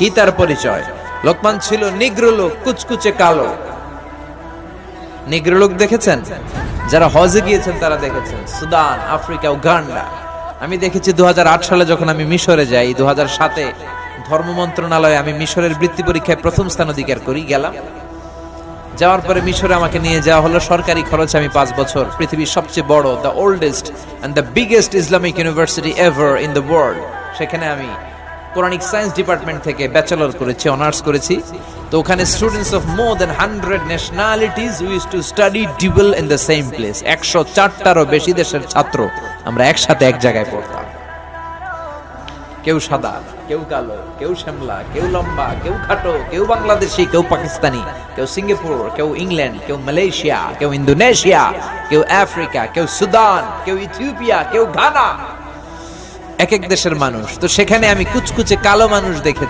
কি তার পরিচয়? লোকমান ছিল নিগ্রো লোক, কুচকুচে কালো। নিগ্রো লোক দেখেছেন? যারা হজে গিয়েছেন তারা দেখেছেন। Sudan, Africa, Uganda. আমি দেখেছি 2008 সালে যখন আমি মিশরে যাই, 2007-এ ধর্ম মন্ত্রণালয়ে আমি মিশরের বৃত্তি পরীক্ষায় প্রথম স্থান অধিকার করি, গেলাম। যাওয়ার পরে মিশরে আমাকে নিয়ে যাওয়া হলো সরকারি খরচে। আমি 5 বছর পৃথিবীর সবচেয়ে বড়, the oldest and the biggest Islamic university ever in the world, সেখানে আমি কোরআনিক সায়েন্স ডিপার্টমেন্ট থেকে ব্যাচেলর করেছি, অনার্স করেছি। তো ওখানে students of more than 100 nationalities wish to study dual in the same place. 104টারও বেশি দেশের ছাত্র আমরা একসাথে এক জায়গায় পড়তাম। কেউ সাদা, কেউ কালো, কেউ শ্যামলা, কেউ লম্বা, কেউ খাটো, কেউ বাংলাদেশি, কেউ পাকিস্তানি, কেউ সিঙ্গাপুর, কেউ ইংল্যান্ড, কেউ মালয়েশিয়া, কেউ ইন্দোনেশিয়া, কেউ আফ্রিকা, কেউ সুদান, কেউ ইথিওপিয়া, কেউ ঘানা। এক এক দেশের মানুষ। তো সেখানে আমি কুচকুচে কালো মানুষ দেখে